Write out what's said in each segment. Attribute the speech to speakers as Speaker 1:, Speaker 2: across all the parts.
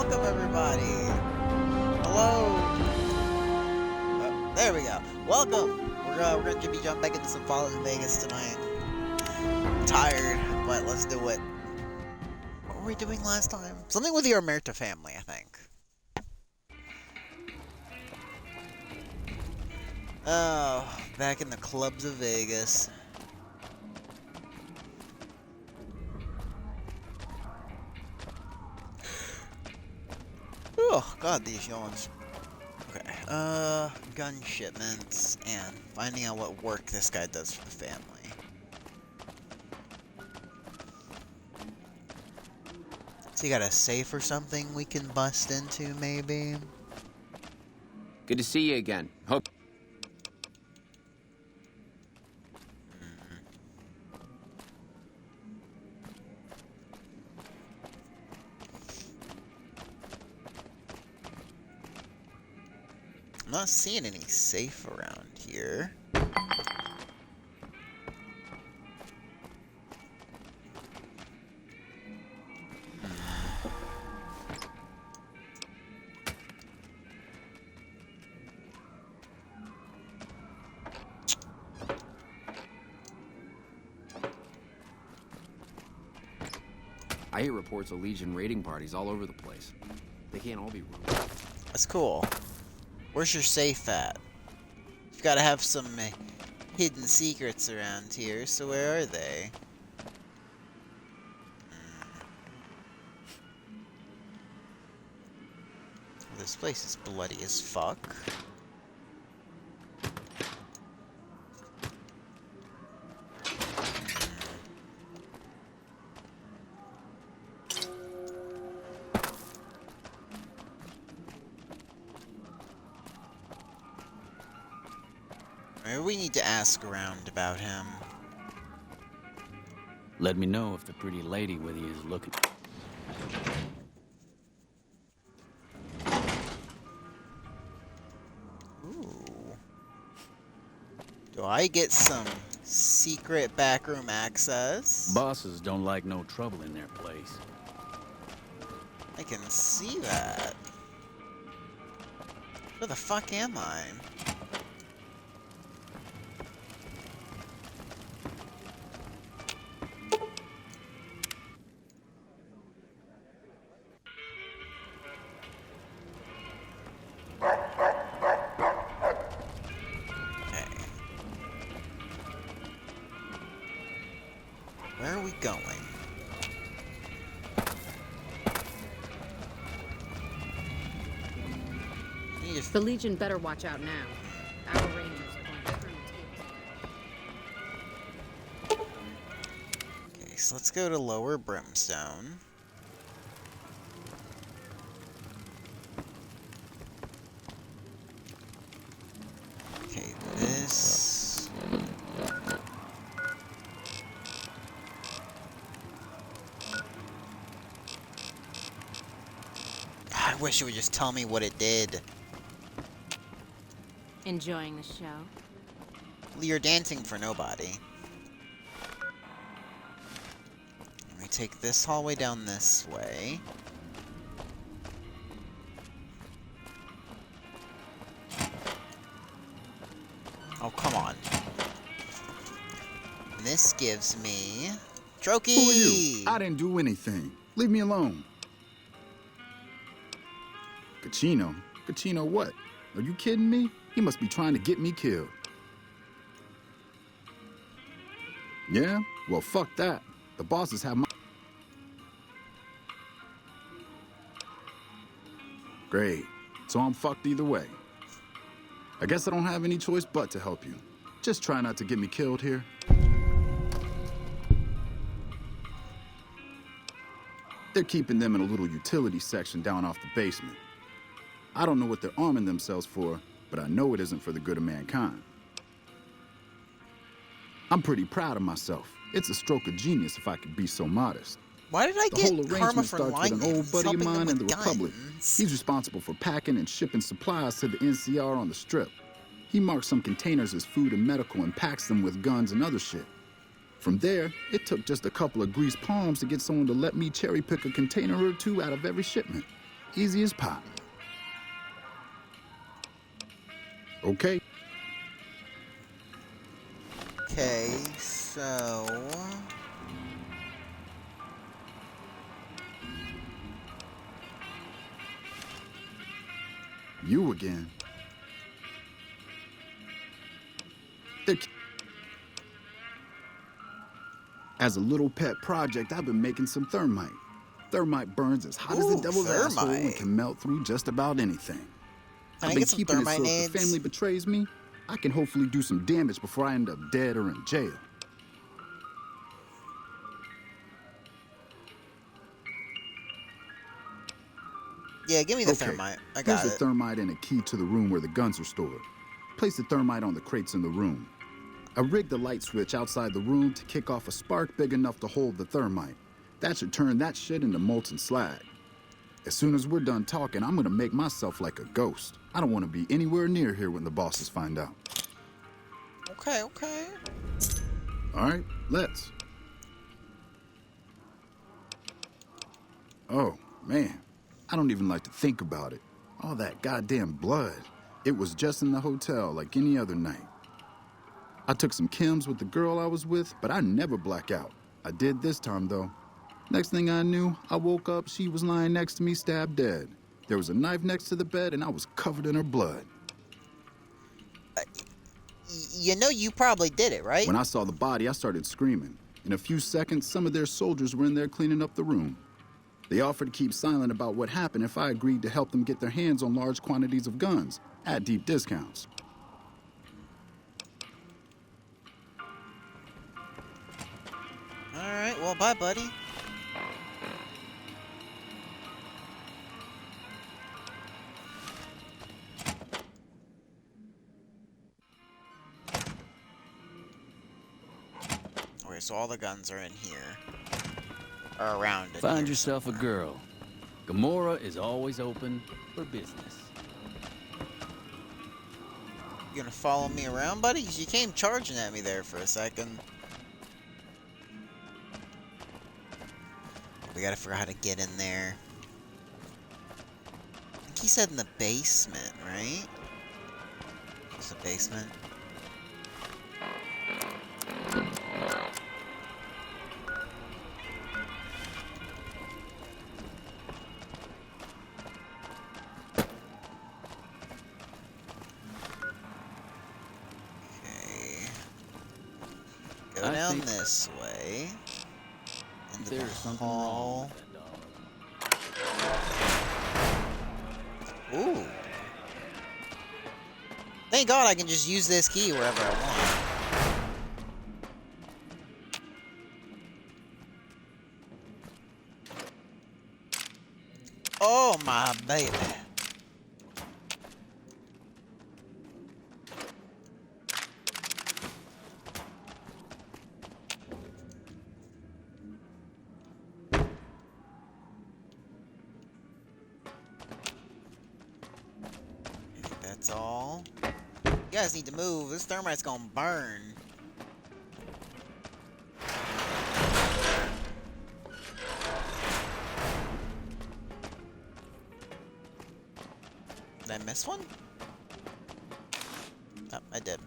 Speaker 1: welcome everybody. Hello. Oh, there we go. Welcome. We're gonna be jumping back into some Fallout in Vegas tonight. I'm tired, but let's do it. What were we doing last time? Something with the Omerta family, I think. Oh, back in the clubs of Vegas. Oh, God, these yawns. Okay, gun shipments, and finding out what work this guy does for the family. So you got a safe or something we can bust into, maybe?
Speaker 2: Good to see you again. Hope.
Speaker 1: I'm not seeing any safe around here.
Speaker 2: I hear reports of Legion raiding parties all over the place. They can't all be ruined.
Speaker 1: That's cool. Where's your safe at? You've got to have some hidden secrets around here, so where are they? This place is bloody as fuck. Maybe we need to ask around about him.
Speaker 3: Let me know if the pretty lady with you is looking.
Speaker 1: Ooh. Do I get some secret backroom access?
Speaker 3: Bosses don't like no trouble in their place.
Speaker 1: I can see that. Where the fuck am I? Where are we going?
Speaker 4: The Legion better watch out now. Our Rangers are going to turn the tables.
Speaker 1: Okay, so let's go to Lower Brimstone. Okay, this... I wish it would just tell me what it did.
Speaker 4: Enjoying the show?
Speaker 1: You're dancing for nobody. We take this hallway down this way. Oh, come on. And this gives me... Trokey!
Speaker 5: Who are you? I didn't do anything. Leave me alone. Cachino? Cachino what? Are you kidding me? He must be trying to get me killed. Yeah? Well, fuck that. The bosses have my... Great. So I'm fucked either way. I guess I don't have any choice but to help you. Just try not to get me killed here. They're keeping them in a little utility section down off the basement. I don't know what they're arming themselves for, but I know it isn't for the good of mankind. I'm pretty proud of myself. It's a stroke of genius if I could be so modest.
Speaker 1: Why did I
Speaker 5: The
Speaker 1: get
Speaker 5: whole
Speaker 1: karma
Speaker 5: arrangement
Speaker 1: for
Speaker 5: starts
Speaker 1: lying
Speaker 5: with
Speaker 1: to
Speaker 5: an
Speaker 1: him?
Speaker 5: old buddy of
Speaker 1: Helping them
Speaker 5: mine in the
Speaker 1: with
Speaker 5: Republic.
Speaker 1: guns.
Speaker 5: He's responsible for packing and shipping supplies to the NCR on the Strip. He marks some containers as food and medical and packs them with guns and other shit. From there, it took just a couple of greased palms to get someone to let me cherry pick a container or two out of every shipment. Easy as pie. Okay.
Speaker 1: Okay, so...
Speaker 5: You again. They're As a little pet project, I've been making some thermite. Thermite burns as hot as the
Speaker 1: Ooh,
Speaker 5: devil's asshole and
Speaker 1: thermite.
Speaker 5: can melt through just about anything.
Speaker 1: Can
Speaker 5: I've
Speaker 1: I
Speaker 5: been
Speaker 1: get some
Speaker 5: keeping it
Speaker 1: thermite
Speaker 5: so if the
Speaker 1: nades?
Speaker 5: family betrays me, I can hopefully do some damage before I end up dead or in jail.
Speaker 1: Yeah, give me the
Speaker 5: Okay,
Speaker 1: thermite. I
Speaker 5: here's
Speaker 1: got
Speaker 5: the
Speaker 1: it.
Speaker 5: thermite and a key to the room where the guns are stored. Place the thermite on the crates in the room. I rigged the light switch outside the room to kick off a spark big enough to hold the thermite. That should turn that shit into molten slag. As soon as we're done talking, I'm gonna make myself like a ghost. I don't want to be anywhere near here when the bosses find out.
Speaker 1: Okay, okay.
Speaker 5: All right, let's. Oh, man. I don't even like to think about it. All that goddamn blood. It was just in the hotel like any other night. I took some chems with the girl I was with, but I never black out. I did this time, though. Next thing I knew, I woke up, she was lying next to me, stabbed dead. There was a knife next to the bed, and I was covered in her blood.
Speaker 1: You know you probably did it, right?
Speaker 5: When I saw the body, I started screaming. In a few seconds, some of their soldiers were in there cleaning up the room. They offered to keep silent about what happened if I agreed to help them get their hands on large quantities of guns at deep discounts.
Speaker 1: Alright, well, bye, buddy. Okay, so all the guns are in here. Or around it.
Speaker 3: Find yourself a girl. Gamora is always open for business.
Speaker 1: You gonna follow me around, buddy? 'Cause you came charging at me there for a second. We gotta figure out how to get in there. I think he said in the basement, right? It's the basement. Okay. Go
Speaker 3: I
Speaker 1: down
Speaker 3: think
Speaker 1: this way. Into the
Speaker 3: there's something
Speaker 1: hall.
Speaker 3: wrong with that dog.
Speaker 1: Ooh. Thank God I can just use this key wherever I want. Oh my baby. I think that's all. You guys need to move. This thermite's gonna burn. Did I miss one? Oh, I did.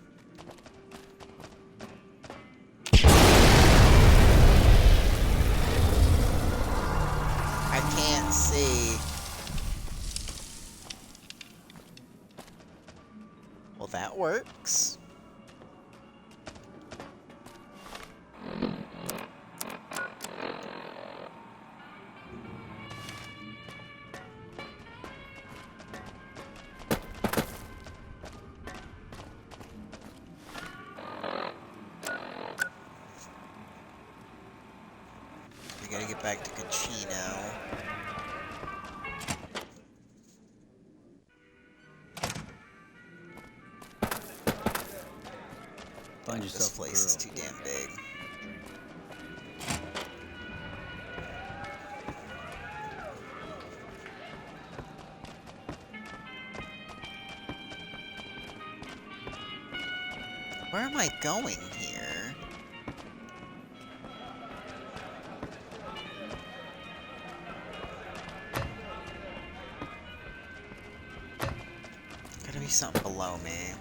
Speaker 1: I can't see. Well, that works. We gotta get back to Cucino.
Speaker 3: Find
Speaker 1: This
Speaker 3: yourself a
Speaker 1: place is
Speaker 3: girl.
Speaker 1: too damn big. Where am I going here? be something below me.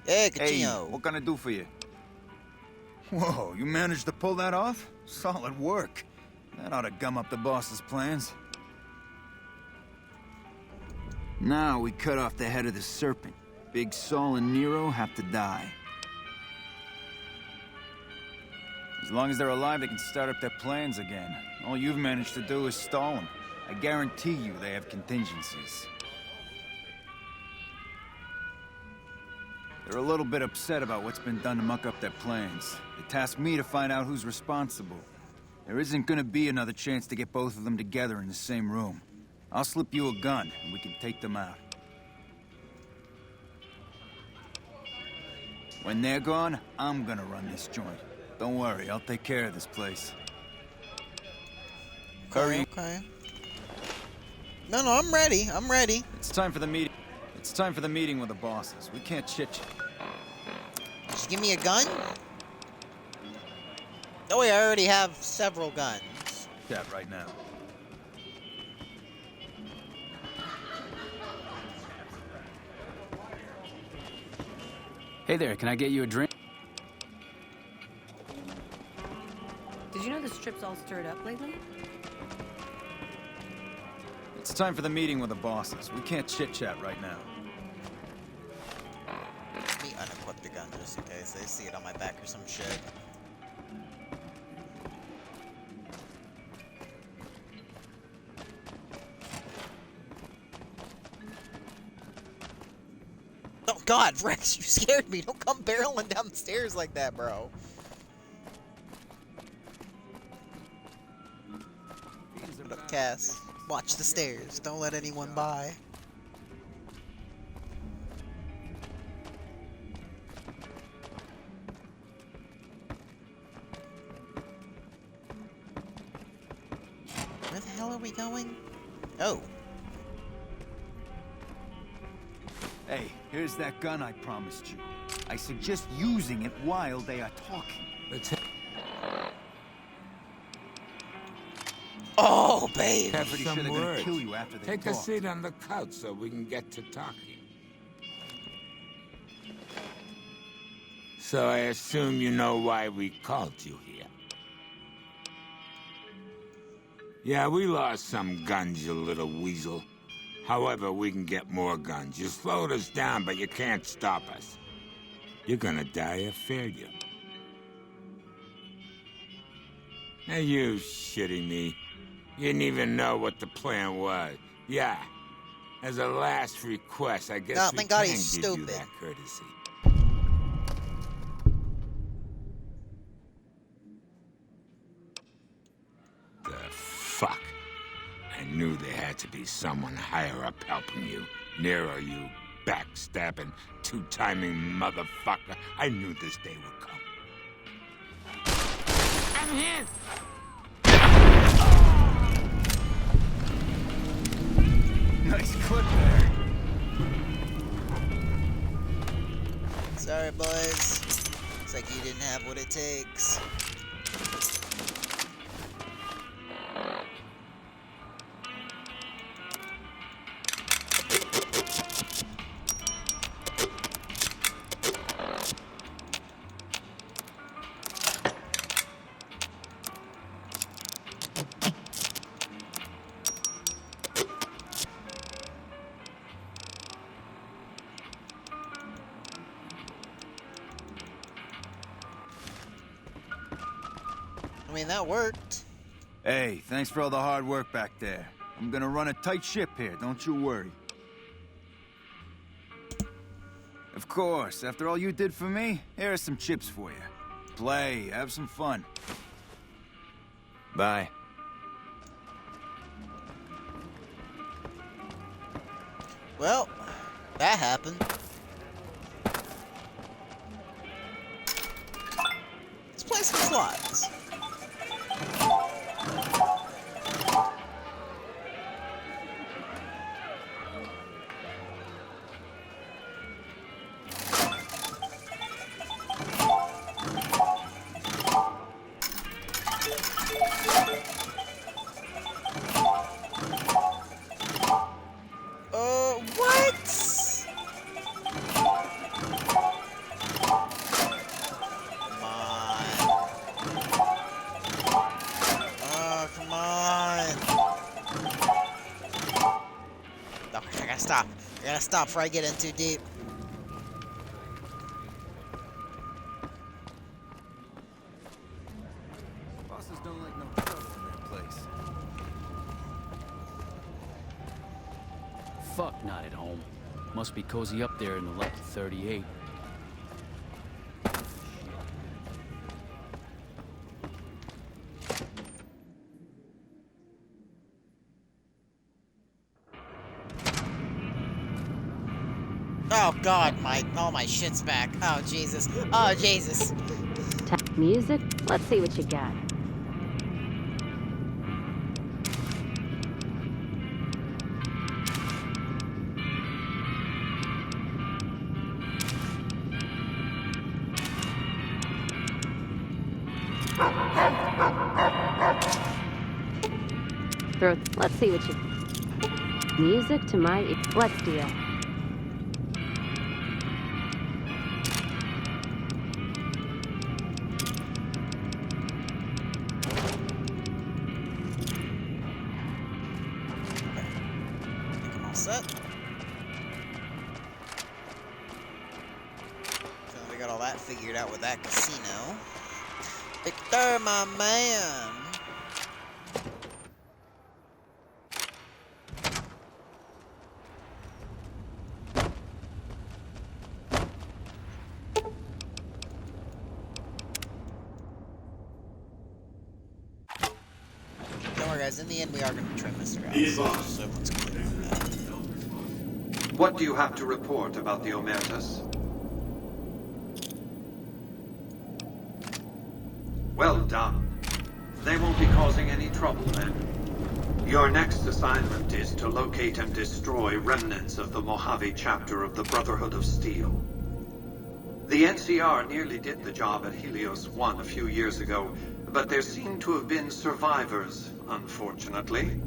Speaker 1: Hey,
Speaker 6: Hey,
Speaker 1: Cachino.
Speaker 6: what can I do for you? Whoa, you managed to pull that off? Solid work. That ought to gum up the boss's plans. Now we cut off the head of the serpent. Big Saul and Nero have to die. As long as they're alive, they can start up their plans again. All you've managed to do is stall them. I guarantee you they have contingencies. They're a little bit upset about what's been done to muck up their plans. They tasked me to find out who's responsible. There isn't gonna be another chance to get both of them together in the same room. I'll slip you a gun, and we can take them out. When they're gone, I'm gonna run this joint. Don't worry, I'll take care of this place. Hurry.
Speaker 1: Okay. No, I'm ready. I'm ready.
Speaker 6: It's time for the meeting. It's time for the meeting with the bosses. We can't chit-chat.
Speaker 1: Did you give me a gun? Oh wait, I already have several guns.
Speaker 6: Chat right now.
Speaker 3: Hey there, can I get you a drink?
Speaker 7: Did you know the strip's all stirred up lately?
Speaker 6: It's time for the meeting with the bosses. We can't chit-chat right now.
Speaker 1: Let me unequip the gun just in case they see it on my back or some shit. Oh god, Rex, you scared me. Don't come barreling down the stairs like that, bro. Look, Cass, watch the stairs. Don't let anyone by. Where the hell are we going? Oh.
Speaker 6: Hey, here's that gun I promised you. I suggest using it while they are talking.
Speaker 1: Oh, babe.
Speaker 6: Pretty sure they're gonna kill you after they
Speaker 8: Take a
Speaker 6: talk.
Speaker 8: seat on the couch so we can get to talking. So I assume you know why we called you here. Yeah, we lost some guns, you little weasel. However, we can get more guns. You slowed us down, but you can't stop us. You're gonna die of failure. Now you shitting me. You didn't even know what the plan was. Yeah. As a last request, I guess
Speaker 1: Oh,
Speaker 8: we
Speaker 1: thank God
Speaker 8: can
Speaker 1: he's
Speaker 8: give you
Speaker 1: stupid.
Speaker 8: that courtesy. The fuck? I knew there had to be someone higher up helping you. Nero, you backstabbing, two-timing motherfucker. I knew this day would come. I'm here!
Speaker 6: Nice clip there.
Speaker 1: Sorry, boys. Looks like you didn't have what it takes. I mean, that worked.
Speaker 6: Hey, thanks for all the hard work back there. I'm gonna run a tight ship here, don't you worry. Of course, after all you did for me, here are some chips for you. Play, have some fun. Bye.
Speaker 1: Well, that happened. Let's play some slots. What? stop. I gotta stop before I get in too deep.
Speaker 6: Bosses don't like no trouble in their place.
Speaker 3: Fuck, not at home. Must be cozy up there in the lucky 38.
Speaker 1: Oh God, all my shit's back. Oh Jesus. Oh Jesus.
Speaker 9: Music? Let's see what you got. Let's see what you... Music to my... Let's deal.
Speaker 1: Set. So we got all that figured out with that casino. Victor, my man. Don't worry, guys. In the end, we are going to trim Mr. House. So let's clear on that.
Speaker 10: What do you have to report about the Omertas? Well done. They won't be causing any trouble then. Your next assignment is to locate and destroy remnants of the Mojave chapter of the Brotherhood of Steel. The NCR nearly did the job at Helios 1 a few years ago, but there seem to have been survivors, unfortunately.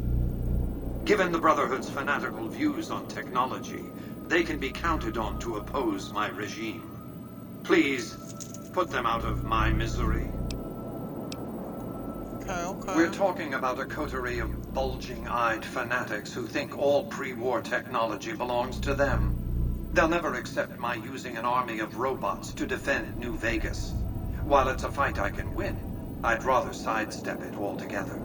Speaker 10: Given the Brotherhood's fanatical views on technology, they can be counted on to oppose my regime. Please, put them out of my misery.
Speaker 1: Okay.
Speaker 10: We're talking about a coterie of bulging-eyed fanatics who think all pre-war technology belongs to them. They'll never accept my using an army of robots to defend New Vegas. While it's a fight I can win, I'd rather sidestep it altogether.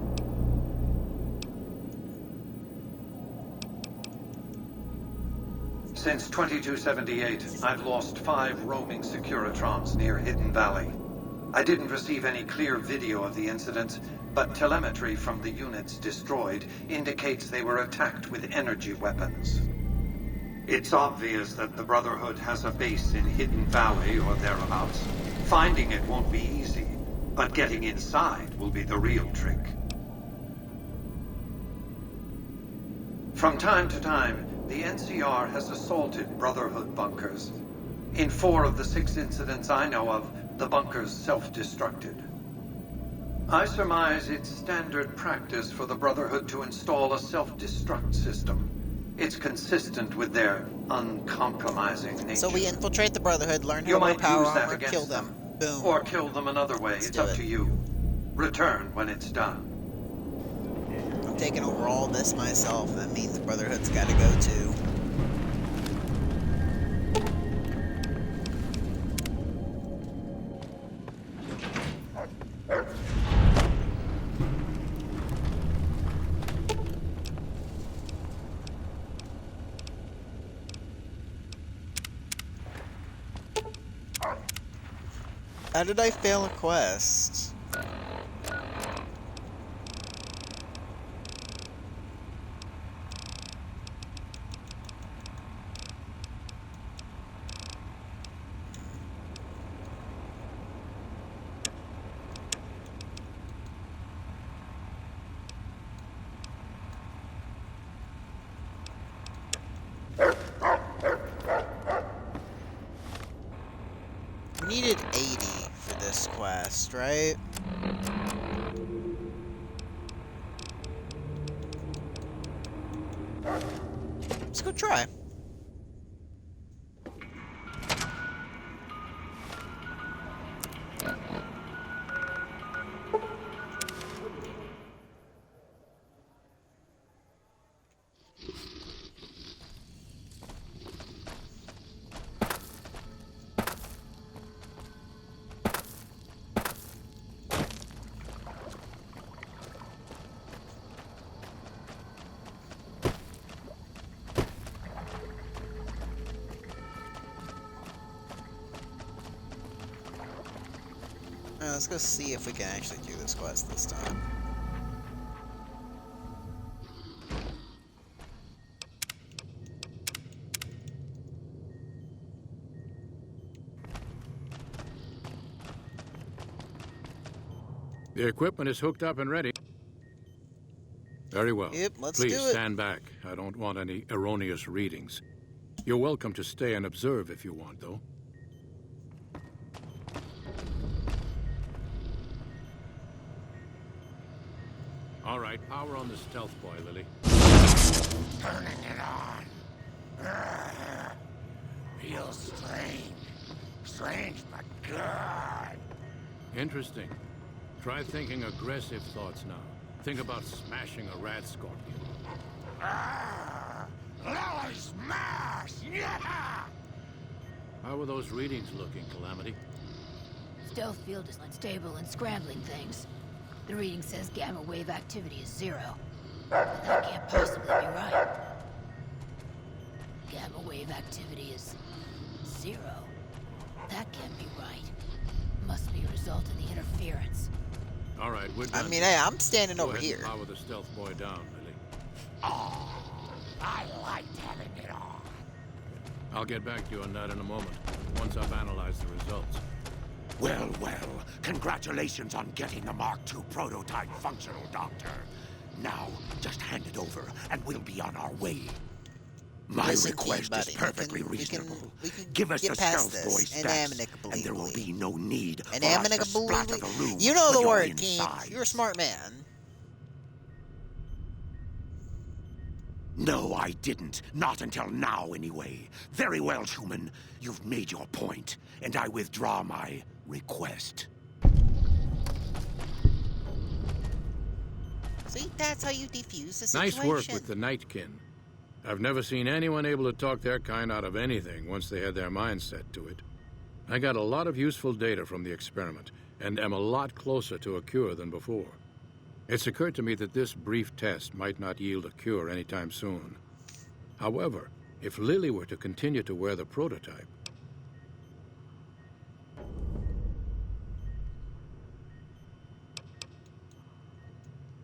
Speaker 10: Since 2278, I've lost 5 roaming Securitrons near Hidden Valley. I didn't receive any clear video of the incident, but telemetry from the units destroyed indicates they were attacked with energy weapons. It's obvious that the Brotherhood has a base in Hidden Valley or thereabouts. Finding it won't be easy, but getting inside will be the real trick. From time to time, the NCR has assaulted Brotherhood bunkers. In 4 of the 6 incidents I know of, the bunkers self-destructed. I surmise it's standard practice for the Brotherhood to install a self-destruct system. It's consistent with their uncompromising nature.
Speaker 1: So we infiltrate the Brotherhood, learn how to wear power armor, kill them. Boom.
Speaker 10: Or kill them another way. It's up to you. Return when it's done.
Speaker 1: I'm taking over all this myself. That means the Brotherhood's got to go too. How did I fail a quest? We needed 80 for this quest, right? Let's go try. Let's go see if we can actually do this quest this time.
Speaker 11: The equipment is hooked up and ready. Very well.
Speaker 1: Yep, let's
Speaker 11: Please
Speaker 1: do it.
Speaker 11: stand back. I don't want any erroneous readings. You're welcome to stay and observe if you want, though. All right, power on the stealth boy, Lily.
Speaker 8: Turning it on. Feels strange. Strange, but good.
Speaker 11: Interesting. Try thinking aggressive thoughts now. Think about smashing a rat scorpion.
Speaker 8: Lily smash! Yeah!
Speaker 11: How are those readings looking, Calamity?
Speaker 12: Stealth field is unstable and scrambling things. The reading says gamma wave activity is 0. But that can't possibly be right. Gamma wave activity is 0. That can't be right. Must be a result of the interference.
Speaker 11: All right, we're done.
Speaker 1: I mean, hey, I'm standing
Speaker 11: Go
Speaker 1: over
Speaker 11: ahead and
Speaker 1: here.
Speaker 11: power the stealth boy down, Lily.
Speaker 8: Oh, I liked having it on.
Speaker 11: I'll get back to you on that in a moment, once I've analyzed the results.
Speaker 8: Well, congratulations on getting the Mark II prototype functional, Doctor. Now, just hand it over, and we'll be on our way. My
Speaker 1: Listen to me,
Speaker 8: request
Speaker 1: buddy.
Speaker 8: is perfectly
Speaker 1: we can
Speaker 8: reasonable.
Speaker 1: get
Speaker 8: Give us the
Speaker 1: past
Speaker 8: stealth boy
Speaker 1: this,
Speaker 8: stats, and there will be no need for us to splatter the room.
Speaker 1: You know the
Speaker 8: with your
Speaker 1: word, King.
Speaker 8: insides.
Speaker 1: You're a smart man.
Speaker 8: No, I didn't. Not until now, anyway. Very well, human. You've made your point, and I withdraw my request.
Speaker 1: See, that's how you defuse the situation.
Speaker 11: Nice work with the Nightkin. I've never seen anyone able to talk their kind out of anything once they had their mind set to it. I got a lot of useful data from the experiment, and am a lot closer to a cure than before. It's occurred to me that this brief test might not yield a cure anytime soon. However, if Lily were to continue to wear the prototype...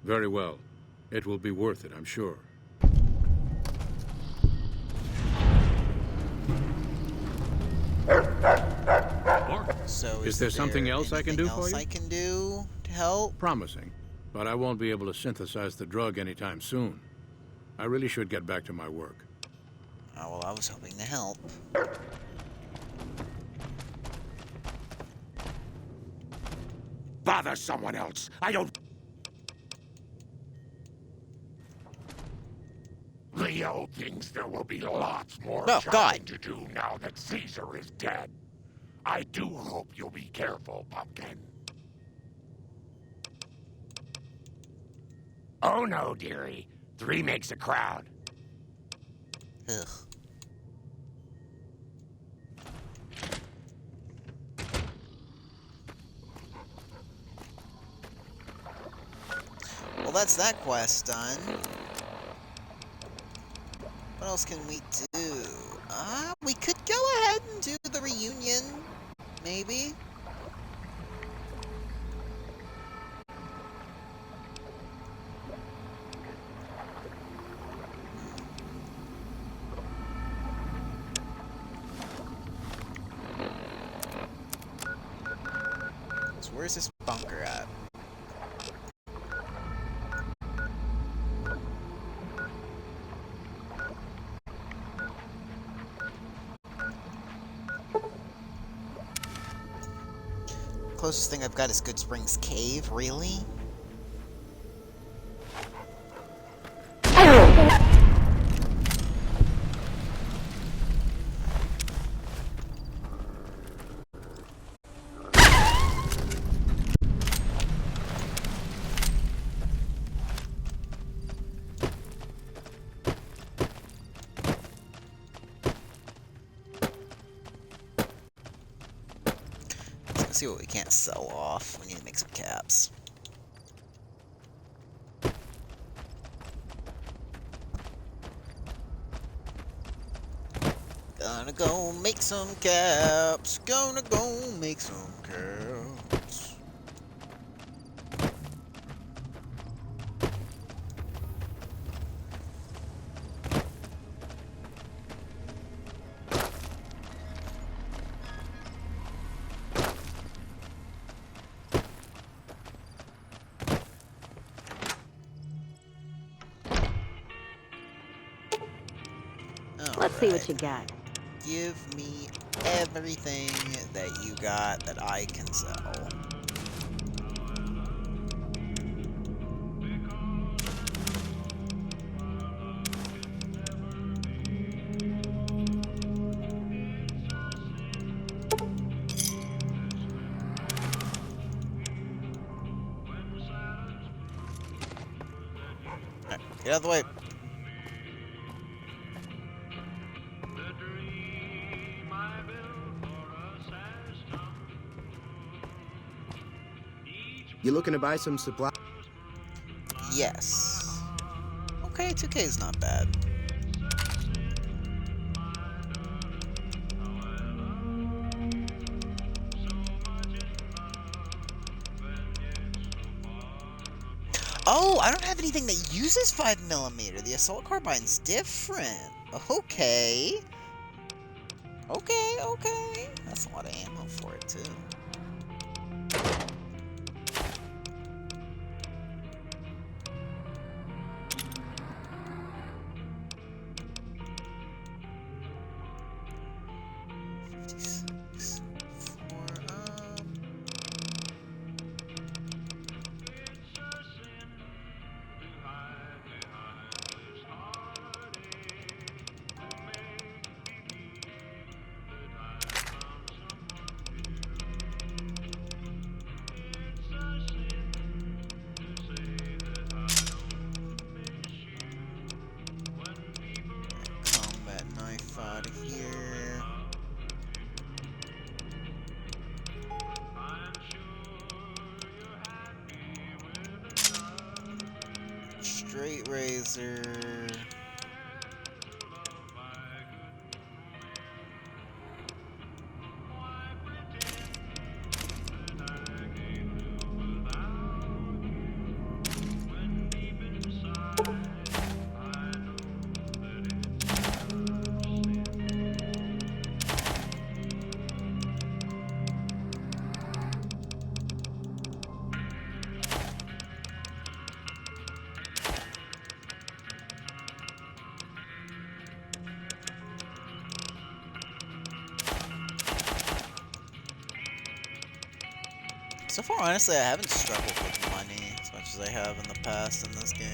Speaker 11: Very well. It will be worth it, I'm sure.
Speaker 1: So
Speaker 11: is there something else I can do for you?
Speaker 1: I can do to help?
Speaker 11: Promising, but I won't be able to synthesize the drug anytime soon. I really should get back to my work.
Speaker 1: Oh, well, I was hoping to help.
Speaker 8: Bother someone else. I don't... Leo thinks there will be lots more shopping to do now that Caesar is dead. I do hope you'll be careful, Pumpkin. Oh no, dearie. 3 makes a crowd.
Speaker 1: Ugh. Well, that's that quest done. What else can we do? We could go ahead and do the reunion, maybe. So where's this bunker at? Closest thing I've got is Good Springs Cave, really? Let's see what we can't sell off. We need to make some caps. Gonna go make some caps. Gonna go make some caps.
Speaker 9: Let's see what
Speaker 1: Alright.
Speaker 9: you got.
Speaker 1: Give me everything that you got that I can sell. Alright, get out of the way.
Speaker 13: You looking to buy some supply?
Speaker 1: Yes. Okay, 2K is not bad. Oh, I don't have anything that uses 5mm. The assault carbine's different. Okay. Okay. That's a lot of ammo for it, too. Combat knife out of here. Straight razor. So far, honestly, I haven't struggled with money as much as I have in the past in this game.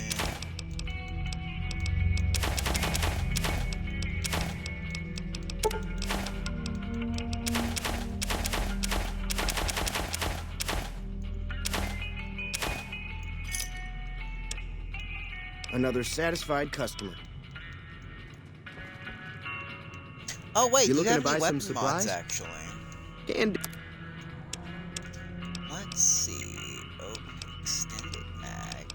Speaker 13: Another satisfied customer.
Speaker 1: Oh wait,
Speaker 13: You
Speaker 1: you
Speaker 13: looking
Speaker 1: have
Speaker 13: to buy
Speaker 1: any
Speaker 13: some
Speaker 1: weapon mods
Speaker 13: supplies?
Speaker 1: actually.
Speaker 13: And
Speaker 1: Let's see. Open extended mag.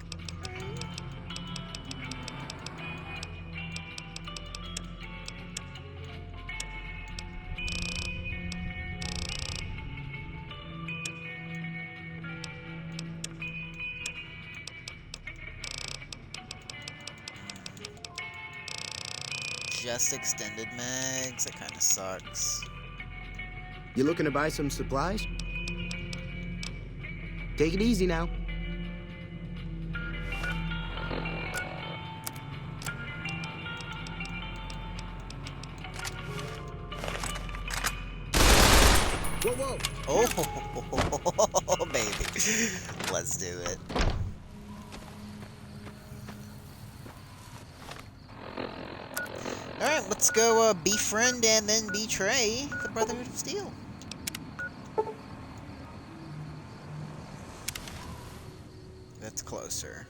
Speaker 1: Just extended mags. That kind of sucks.
Speaker 13: you looking to buy some supplies? Take it easy now. Whoa!
Speaker 1: Oh, baby. Let's do it. Alright, let's go befriend and then betray the Brotherhood of Steel. That's closer.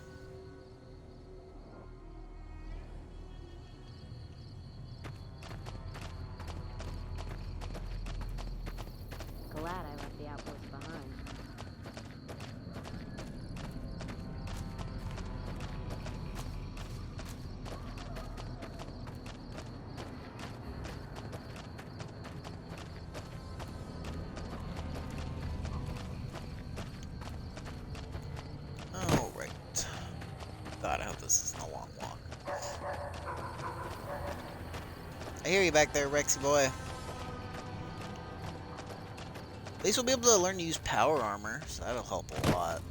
Speaker 9: Glad I left the outpost behind.
Speaker 1: Alright. God, I hope this isn't a long walk. I hear you back there, Rexy boy. At least we'll be able to learn to use power armor, so that'll help a lot.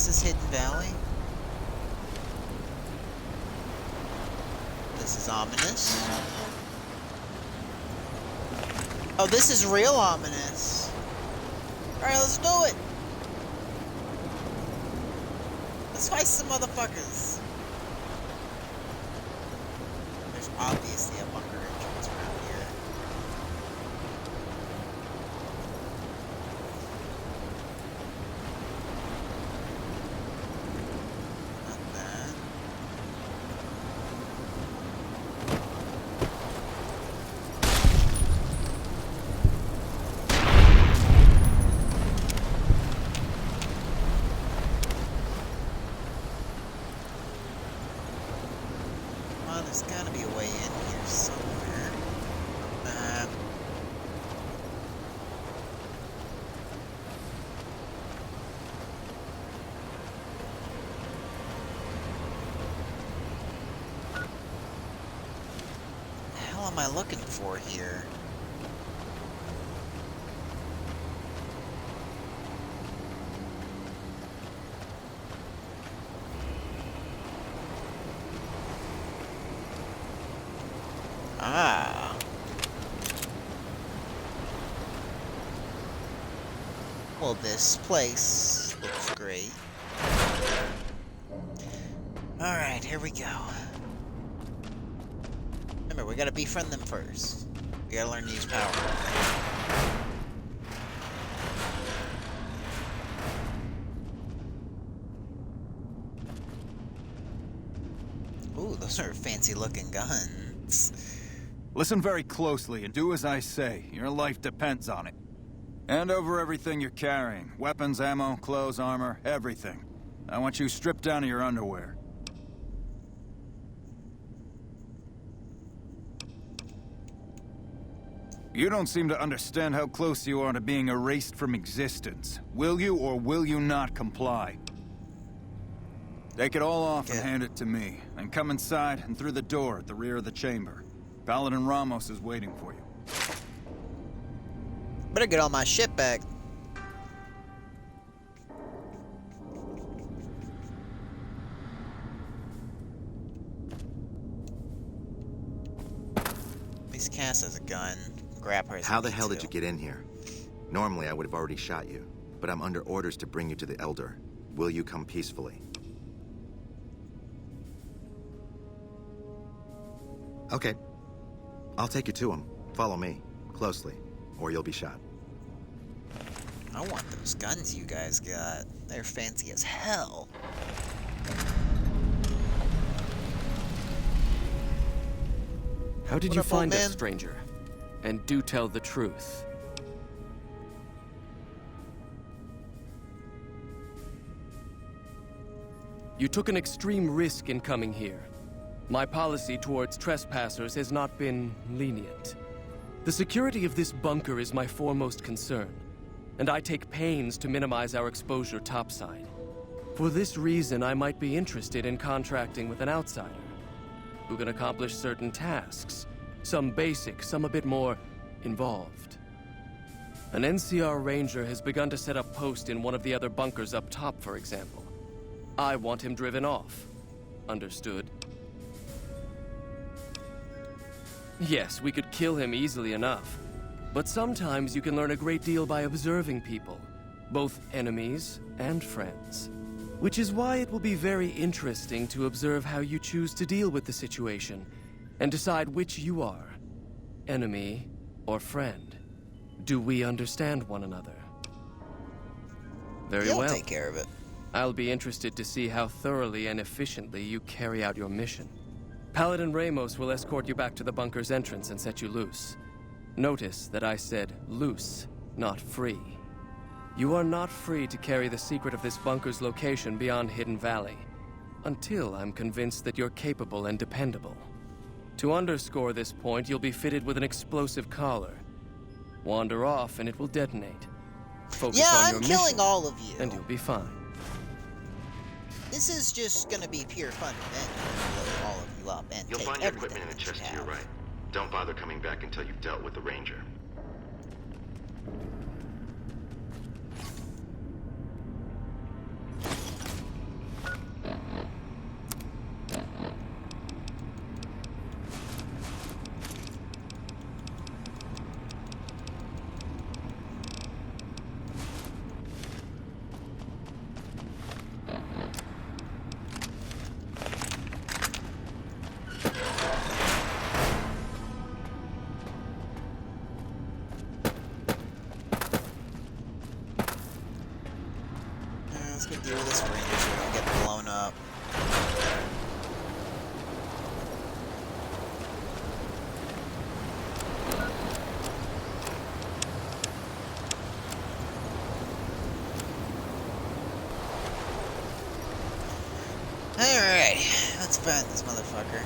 Speaker 1: is Hidden Valley. This is ominous. Oh, this is real ominous. Alright, let's do it. Let's fight some motherfuckers. There's obviously a bunker entrance around here. Not that. Well, there's gotta be a way in here somewhere. The hell am I looking for here? Ah. Well, this place looks great. Alright, here we go. Remember, we gotta befriend them first. We gotta learn to use power. Ooh, those are fancy looking guns.
Speaker 6: Listen very closely and do as I say. Your life depends on it. Hand over everything you're carrying. Weapons, ammo, clothes, armor, everything. I want you stripped down to your underwear. You don't seem to understand how close you are to being erased from existence. Will you or will you not comply? Take it all off and hand it to me. Then come inside and through the door at the rear of the chamber. Paladin Ramos is waiting for you.
Speaker 1: Better get all my shit back. At least Cass has a gun. Grab her.
Speaker 14: How the hell did you get in here? Normally I would have already shot you, but I'm under orders to bring you to the Elder. Will you come peacefully? Okay. I'll take you to him. Follow me. Closely. Or you'll be shot.
Speaker 1: I want those guns you guys got. They're fancy as hell.
Speaker 15: How did you find us, stranger? And do tell the truth. You took an extreme risk in coming here. My policy towards trespassers has not been lenient. The security of this bunker is my foremost concern, and I take pains to minimize our exposure topside. For this reason, I might be interested in contracting with an outsider who can accomplish certain tasks, some basic, some a bit more involved. An NCR ranger has begun to set up post in one of the other bunkers up top, for example. I want him driven off. Understood? Yes, we could kill him easily enough. But sometimes you can learn a great deal by observing people, both enemies and friends. Which is why it will be very interesting to observe how you choose to deal with the situation, and decide which you are, enemy or friend. Do we understand one another? Very well.
Speaker 1: I'll take care of it.
Speaker 15: I'll be interested to see how thoroughly and efficiently you carry out your mission. Paladin Ramos will escort you back to the bunker's entrance and set you loose. Notice that I said loose, not free. You are not free to carry the secret of this bunker's location beyond Hidden Valley, until I'm convinced that you're capable and dependable. To underscore this point, you'll be fitted with an explosive collar. Wander off and it will detonate. Focus on your mission,
Speaker 1: killing all of you.
Speaker 15: and you'll be fine.
Speaker 1: This is just gonna be pure fun and blow all of you up and
Speaker 14: You'll
Speaker 1: take
Speaker 14: find your
Speaker 1: everything
Speaker 14: equipment in the
Speaker 1: that
Speaker 14: chest
Speaker 1: you
Speaker 14: to your
Speaker 1: have.
Speaker 14: right. Don't bother coming back until you've dealt with the Ranger.
Speaker 1: Let's go deal with this ranger so we don't get blown up. Alright, let's find this motherfucker.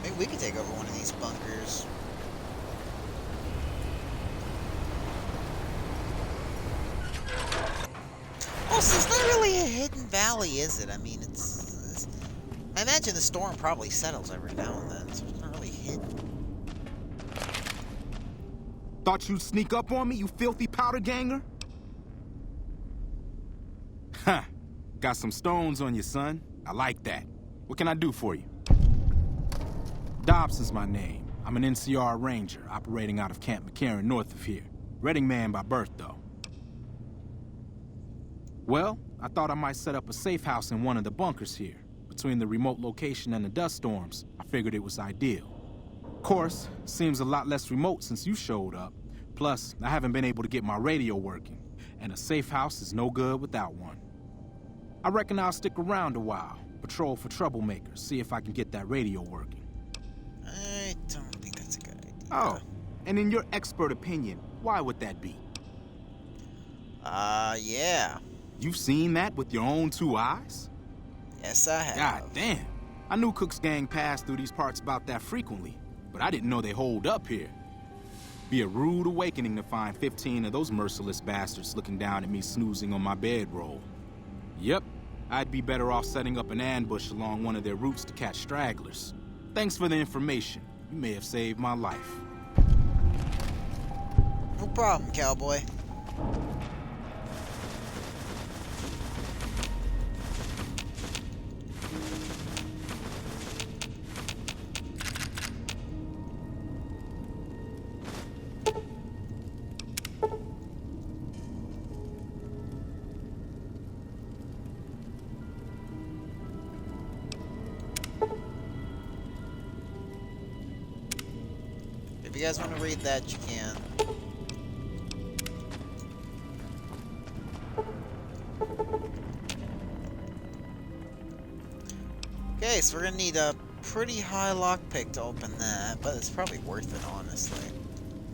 Speaker 1: Maybe we could take over one of these bunkers. Also, it's not really a hidden valley, is it? I mean, it's I imagine the storm probably settles every now and then, so it's not really hidden.
Speaker 16: Thought you'd sneak up on me, you filthy powder ganger? Huh. Got some stones on you, son. I like that. What can I do for you? Dobson's my name. I'm an NCR ranger operating out of Camp McCarran north of here. Reading man by birth, though. Well, I thought I might set up a safe house in one of the bunkers here. Between the remote location and the dust storms, I figured it was ideal. Of course, seems a lot less remote since you showed up. Plus, I haven't been able to get my radio working, and a safe house is no good without one. I reckon I'll stick around a while, patrol for troublemakers, see if I can get that radio working.
Speaker 1: I don't think that's a good idea.
Speaker 16: Oh, and in your expert opinion, why would that be?
Speaker 1: Yeah.
Speaker 16: You've seen that with your own two eyes?
Speaker 1: Yes, I have.
Speaker 16: God damn. I knew Cook's gang passed through these parts about that frequently, but I didn't know they holed up here. Be a rude awakening to find 15 of those merciless bastards looking down at me snoozing on my bedroll. Yep, I'd be better off setting up an ambush along one of their routes to catch stragglers. Thanks for the information. You may have saved my life.
Speaker 1: No problem, cowboy. If you guys want to read that, you can. Okay, so we're gonna need a pretty high lockpick to open that, but it's probably worth it, honestly.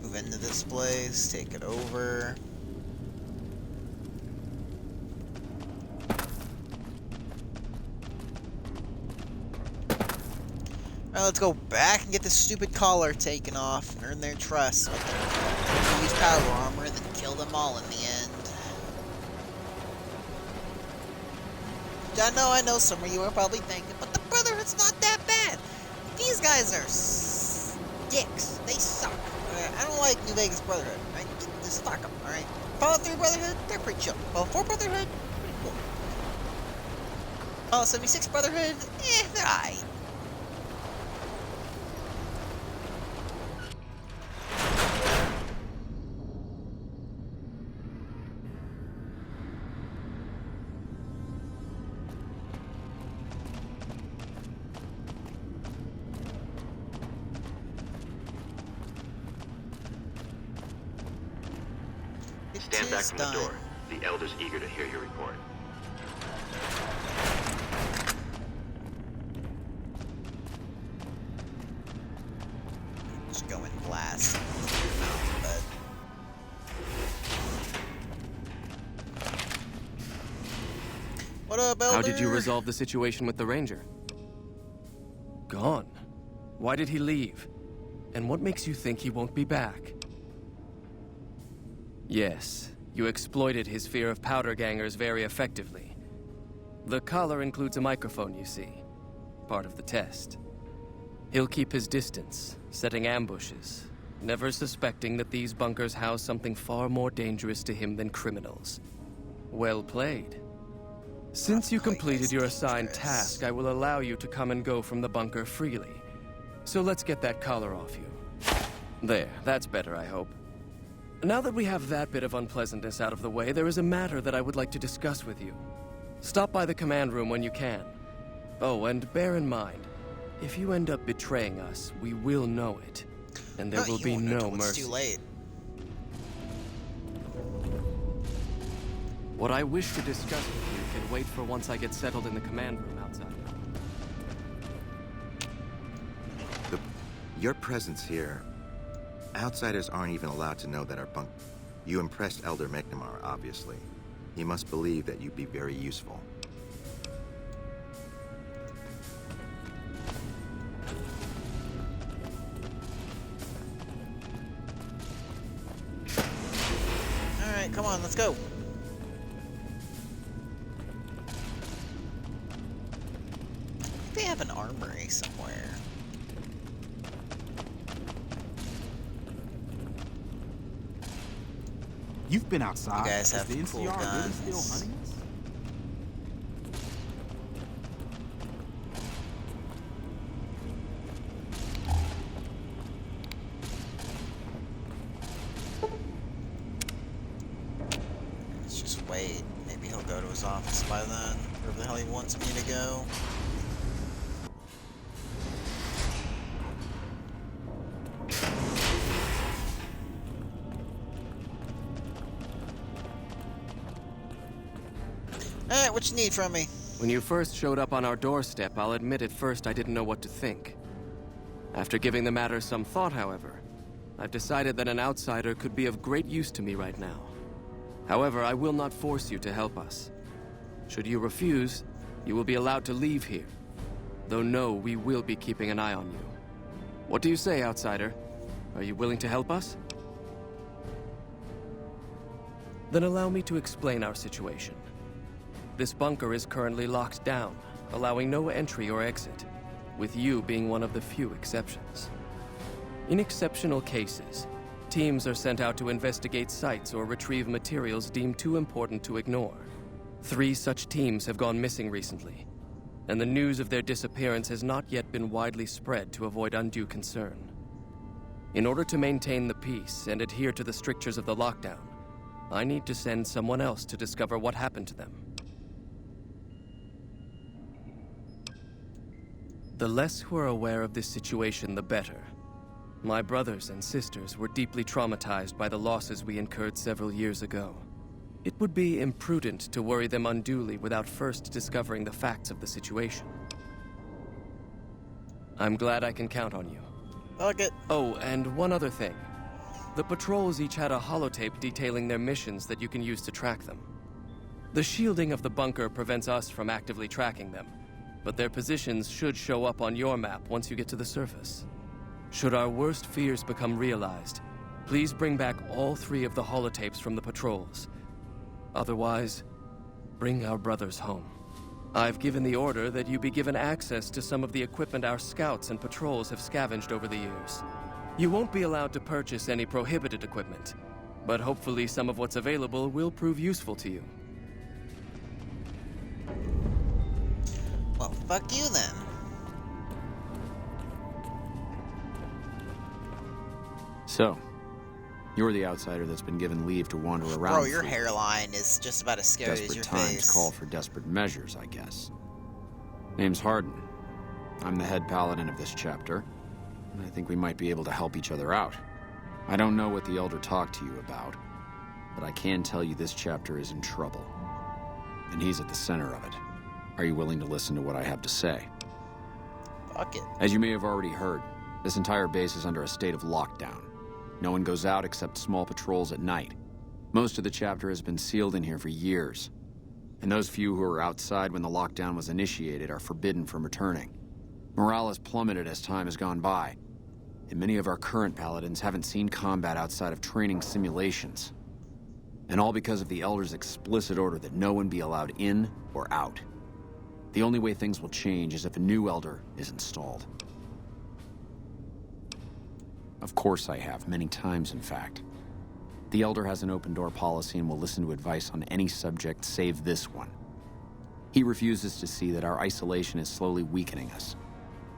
Speaker 1: Move into this place, take it over. Alright, let's go back and get this stupid collar taken off and earn their trust so I can use power armor and then kill them all in the end. I know some of you are probably thinking, but the Brotherhood's not that bad. These guys are dicks. They suck. I don't like New Vegas Brotherhood. Right? Just fuck them, alright? Fallout 3 Brotherhood, they're pretty chill. Fallout 4 Brotherhood, pretty cool. Fallout 76 Brotherhood, they're aight.
Speaker 14: Stand back from the door. The Elder's eager to hear your report.
Speaker 1: Just go in glass. What up, Elder?
Speaker 15: How did you resolve the situation with the Ranger? Gone. Why did he leave? And what makes you think he won't be back? Yes, you exploited his fear of powder gangers very effectively. The collar includes a microphone, you see. Part of the test. He'll keep his distance, setting ambushes, never suspecting that these bunkers house something far more dangerous to him than criminals. Well played. Since you completed your assigned task, I will allow you to come and go from the bunker freely. So let's get that collar off you. There, that's better, I hope. Now that we have that bit of unpleasantness out of the way, there is a matter that I would like to discuss with you. Stop by the command room when you can. Oh, and bear in mind, if you end up betraying us, we will know it. And there will be no mercy.
Speaker 1: It's too late.
Speaker 15: What I wish to discuss with you can wait for once I get settled in the command room outside.
Speaker 14: Your presence here, outsiders aren't even allowed to know that our bunk... You impressed Elder McNamara, obviously. He must believe that you'd be very useful.
Speaker 1: Alright, come on, let's go. They have an armory somewhere.
Speaker 16: You've been outside.
Speaker 1: You guys
Speaker 16: Is
Speaker 1: have
Speaker 16: the
Speaker 1: cool
Speaker 16: NCR really
Speaker 1: guns.
Speaker 16: still hunting us?
Speaker 1: Let's just wait. Maybe he'll go to his office by then. Wherever the hell he wants me to go. Alright, what you need from me?
Speaker 15: When you first showed up on our doorstep, I'll admit at first I didn't know what to think. After giving the matter some thought, however, I've decided that an outsider could be of great use to me right now. However, I will not force you to help us. Should you refuse, you will be allowed to leave here. Though no, we will be keeping an eye on you. What do you say, outsider? Are you willing to help us? Then allow me to explain our situation. This bunker is currently locked down, allowing no entry or exit, with you being one of the few exceptions. In exceptional cases, teams are sent out to investigate sites or retrieve materials deemed too important to ignore. 3 such teams have gone missing recently, and the news of their disappearance has not yet been widely spread to avoid undue concern. In order to maintain the peace and adhere to the strictures of the lockdown, I need to send someone else to discover what happened to them. The less who are aware of this situation, the better. My brothers and sisters were deeply traumatized by the losses we incurred several years ago. It would be imprudent to worry them unduly without first discovering the facts of the situation. I'm glad I can count on you.
Speaker 1: Okay.
Speaker 15: Oh, and one other thing. The patrols each had a holotape detailing their missions that you can use to track them. The shielding of the bunker prevents us from actively tracking them, but their positions should show up on your map once you get to the surface. Should our worst fears become realized, please bring back all 3 of the holotapes from the patrols. Otherwise, bring our brothers home. I've given the order that you be given access to some of the equipment our scouts and patrols have scavenged over the years. You won't be allowed to purchase any prohibited equipment, but hopefully some of what's available will prove useful to you.
Speaker 1: Well, fuck you then.
Speaker 2: So, you're the outsider that's been given leave to wander around.
Speaker 1: Bro, your hairline is just about as scary as your
Speaker 2: Desperate times
Speaker 1: face.
Speaker 2: call for desperate measures, I guess. Name's Hardin. I'm the head paladin of this chapter, and I think we might be able to help each other out. I don't know what the Elder talked to you about, but I can tell you this chapter is in trouble. And he's at the center of it. Are you willing to listen to what I have to say?
Speaker 1: Fuck it.
Speaker 2: As you may have already heard, this entire base is under a state of lockdown. No one goes out except small patrols at night. Most of the chapter has been sealed in here for years. And those few who were outside when the lockdown was initiated are forbidden from returning. Morale has plummeted as time has gone by, and many of our current paladins haven't seen combat outside of training simulations. And all because of the Elder's explicit order that no one be allowed in or out. The only way things will change is if a new Elder is installed. Of course I have, many times in fact. The Elder has an open-door policy and will listen to advice on any subject save this one. He refuses to see that our isolation is slowly weakening us.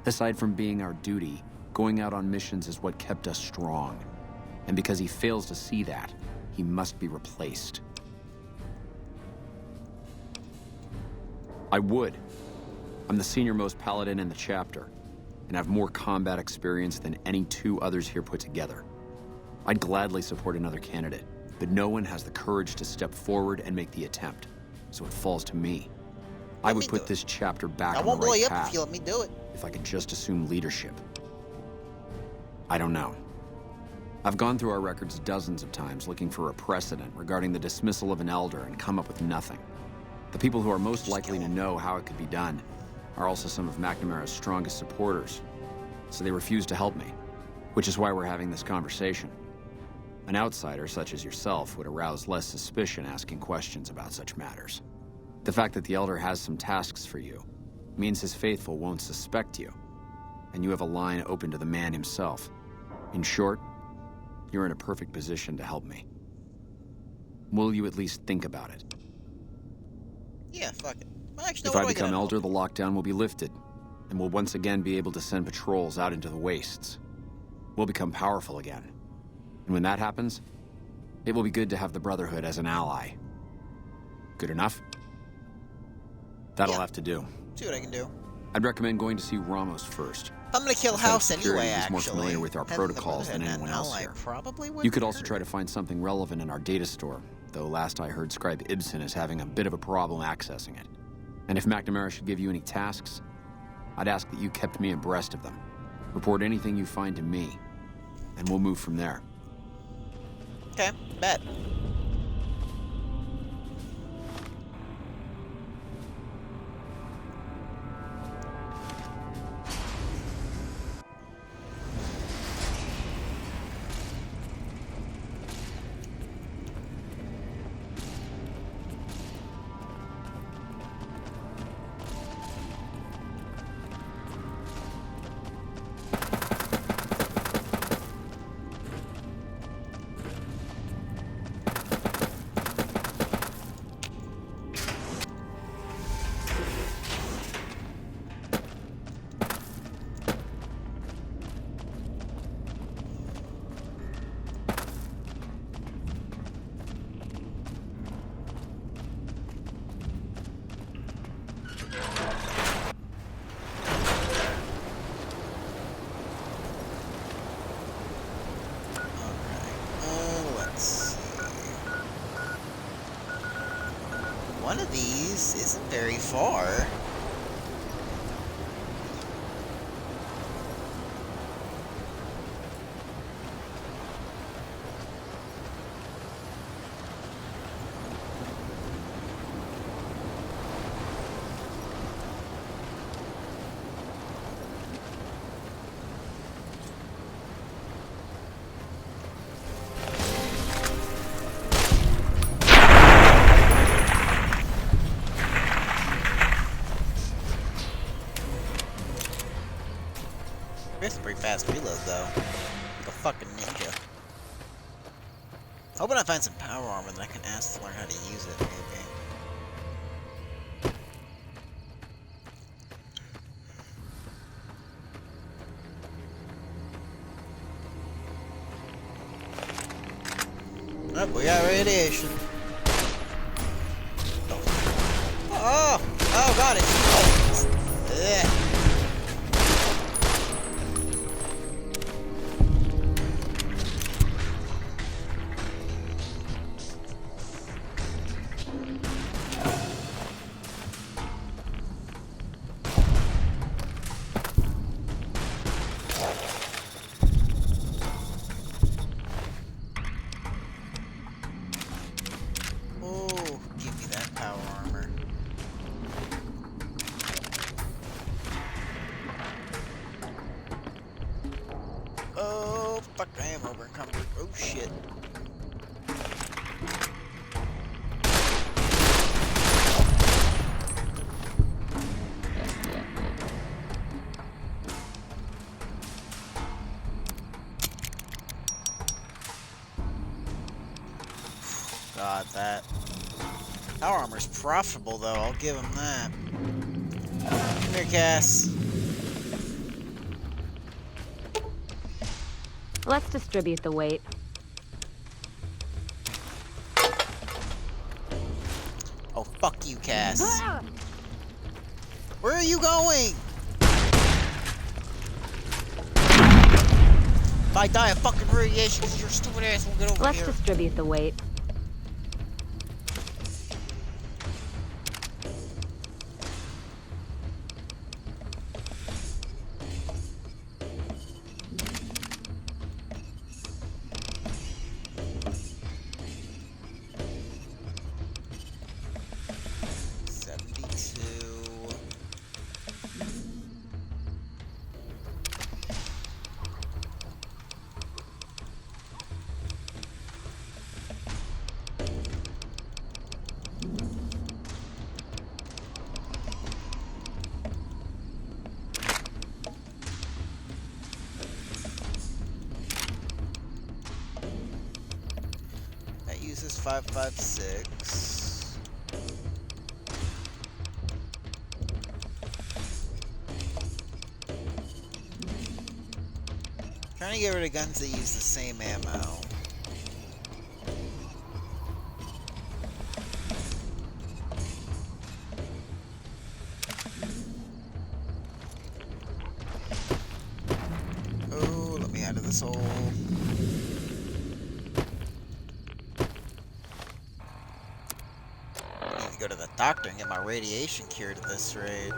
Speaker 2: Aside from being our duty, Going out on missions is what kept us strong. And because he fails to see that, he must be replaced. I would. I'm the senior-most paladin in the chapter, and have more combat experience than any 2 others here put together. I'd gladly support another candidate, but no one has the courage to step forward and make the attempt, so it falls to me. I would put this chapter back on the right path.
Speaker 1: I won't blow you up if you let me do it.
Speaker 2: If I could just assume leadership. I don't know. I've gone through our records dozens of times looking for a precedent regarding the dismissal of an elder and come up with nothing. The people who are most likely to know how it could be done are also some of McNamara's strongest supporters, so they refuse to help me, which is why we're having this conversation. An outsider such as yourself would arouse less suspicion asking questions about such matters. The fact that the Elder has some tasks for you means his faithful won't suspect you, and you have a line open to the man himself. In short, you're in a perfect position to help me. Will you at least think about it?
Speaker 1: Yeah, fuck it. Well, actually,
Speaker 2: If I become Elder, the lockdown will be lifted, and we'll once again be able to send patrols out into the wastes. We'll become powerful again. And when that happens, it will be good to have the Brotherhood as an ally. Good enough? That'll have to do.
Speaker 1: See what I can do.
Speaker 2: I'd recommend going to see Ramos first.
Speaker 1: If I'm gonna kill House anyway,
Speaker 2: He's
Speaker 1: actually.
Speaker 2: more familiar with our protocols than anyone else here.
Speaker 1: Probably would.
Speaker 2: You could also try to find something relevant in our data store, though last I heard Scribe Ibsen is having a bit of a problem accessing it. And if McNamara should give you any tasks, I'd ask that you kept me abreast of them. Report anything you find to me, and we'll move from there.
Speaker 1: Okay, bet. One of these isn't very far. It's a pretty fast reload, though. Like a fucking ninja. Hoping I find some power armor that I can ask to learn how to use it, maybe. Oh, we got radiation. Oh! Oh, God, it's... Ugh. Oh, fuck, I am over encumbered. Oh, shit. God, that power armor's profitable, though. I'll give him that. Come here, Cass.
Speaker 9: Let's distribute the weight.
Speaker 1: Oh, fuck you, Cass. Where are you going? If I die of fucking radiation because your stupid ass won't get over
Speaker 9: Let's
Speaker 1: here.
Speaker 9: distribute the weight.
Speaker 1: That uses 556. Trying to get rid of guns that use the same ammo. Oh, let me out of this hole. I need to go to the doctor and get my radiation cured at this rate.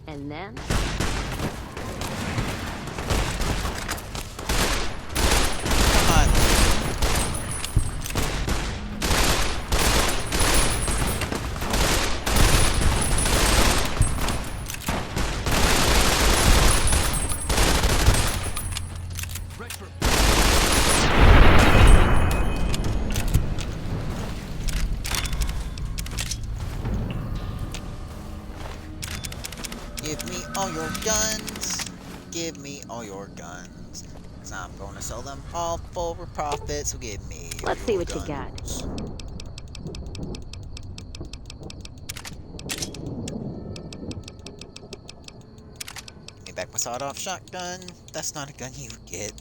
Speaker 9: And then...
Speaker 1: Give me all your guns. Give me all your guns. Cause I'm gonna sell them all for a profit, so give me all
Speaker 9: Let's see
Speaker 1: your
Speaker 9: what you got.
Speaker 1: guns. Give me back my sawed-off shotgun. That's not a gun you get.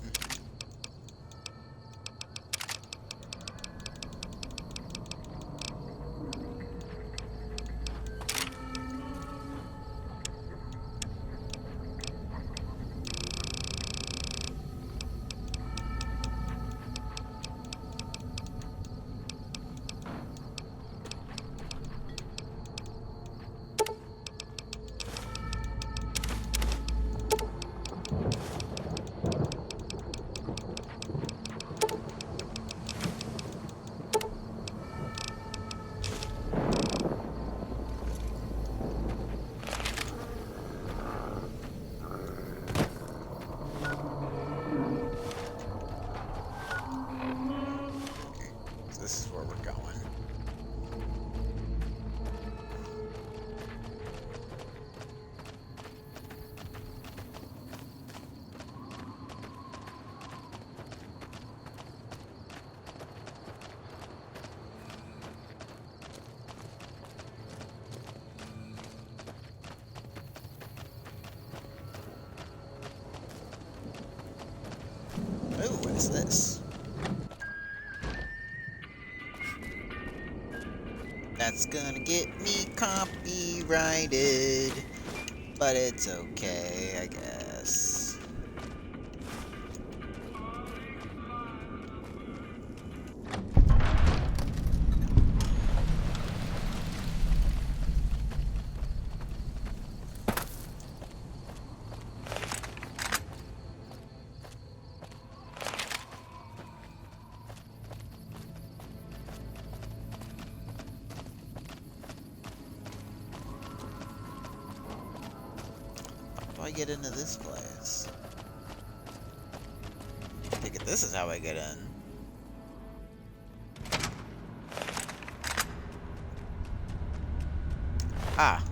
Speaker 1: This is where we're going. Ooh, what is this? That's gonna get me copyrighted, but it's okay, I guess. How do I get into this place? I think this is how I get in. Ah.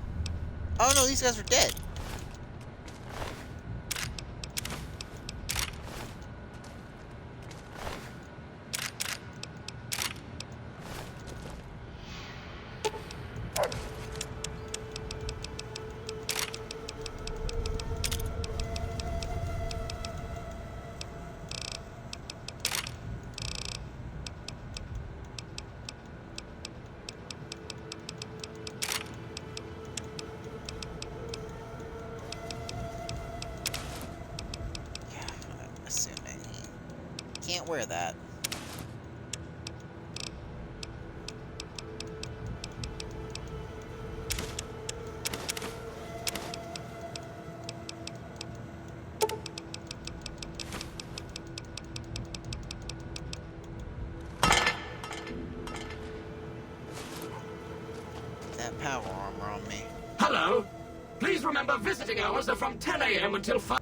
Speaker 1: Oh no, these guys are dead. can't wear that. That power armor on me.
Speaker 17: Hello. Please remember visiting hours are from 10 a.m. until 5.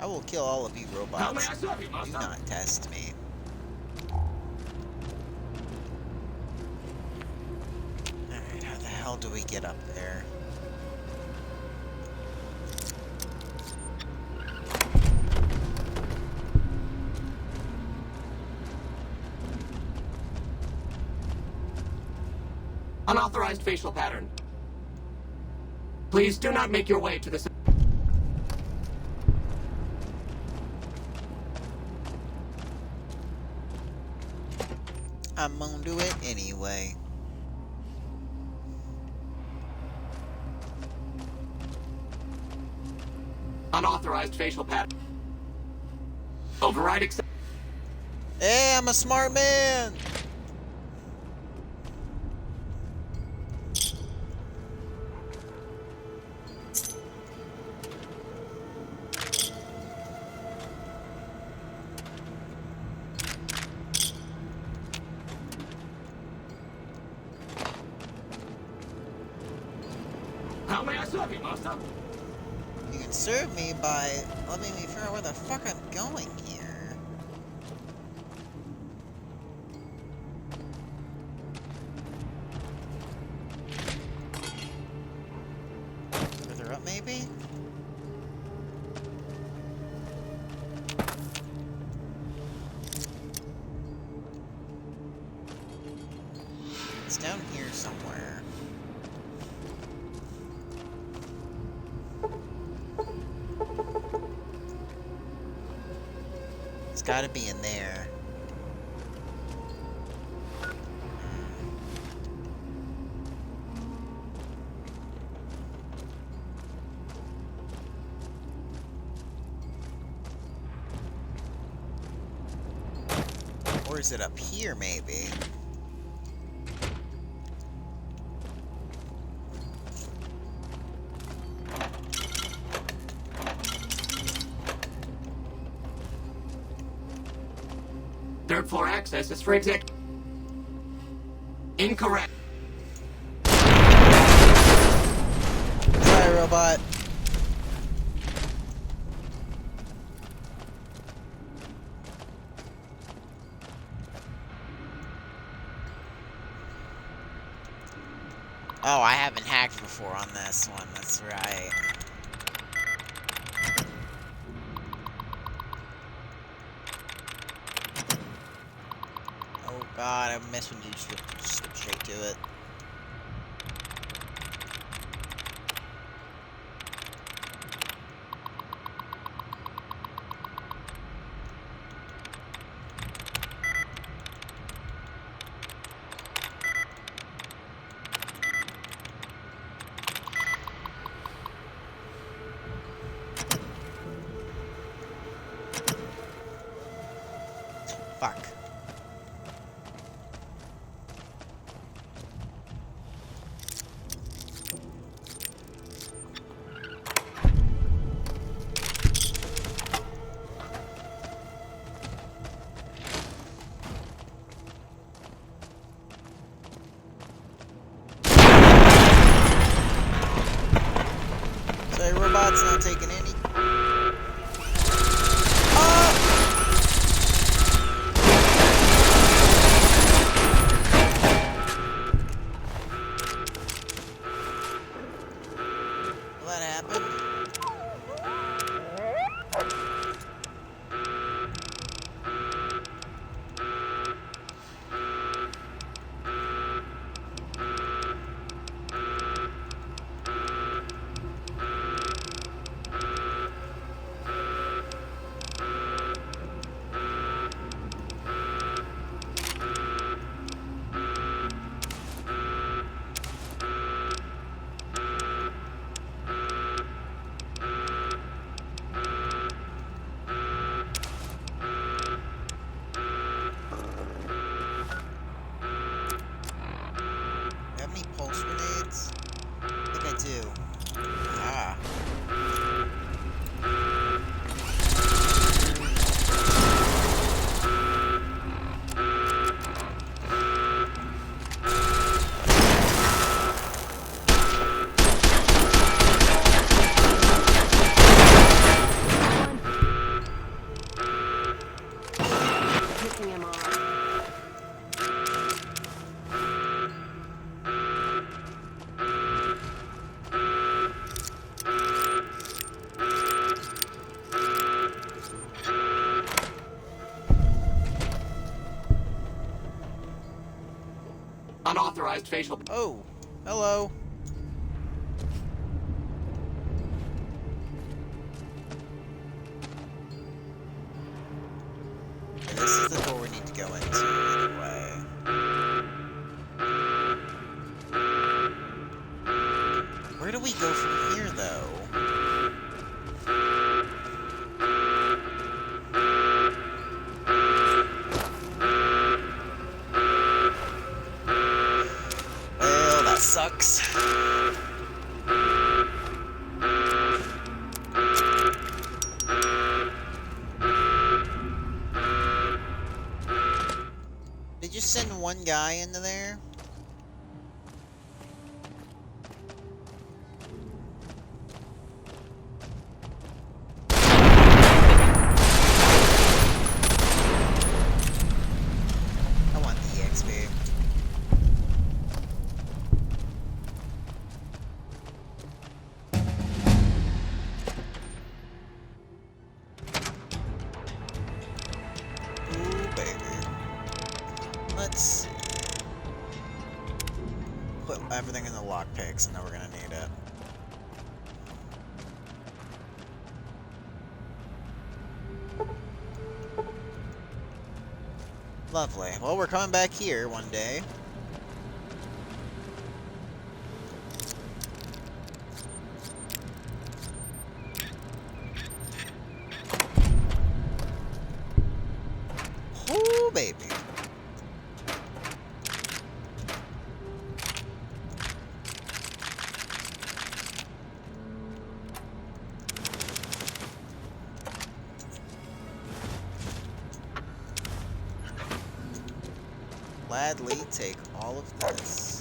Speaker 1: I will kill all of you robots.
Speaker 17: How may I serve you, master?
Speaker 1: Do not test me. Alright, how the hell do we get up there?
Speaker 17: Unauthorized facial pattern. Please do not make your way to this.
Speaker 1: I'm gonna do it anyway.
Speaker 17: Unauthorized facial pattern. Override accept.
Speaker 1: Hey, I'm a smart man!
Speaker 17: How may I serve you, master?
Speaker 1: You can serve me by letting me figure out where the fuck I'm going here. Further up, maybe? It's down here somewhere. It's gotta be in there. Or is it up here, maybe?
Speaker 17: Third floor access is for exec. Incorrect.
Speaker 1: Sorry, robot. Oh, I haven't hacked before on this one. That's right. Oh god, I miss when you skip straight to it. Fuck. Sorry, robot's not taking any. What happened?
Speaker 17: facial...
Speaker 1: Oh, hello. This is the door we need to go into anyway. Where do we go from here, though? Well, that sucks. Did you send one guy into there? I want the EXP. Ooh, baby. Let's see. Put everything in the lockpicks, and then we're gonna need it. Lovely. Well, we're coming back here one day. Ooh, baby. Gladly take all of this.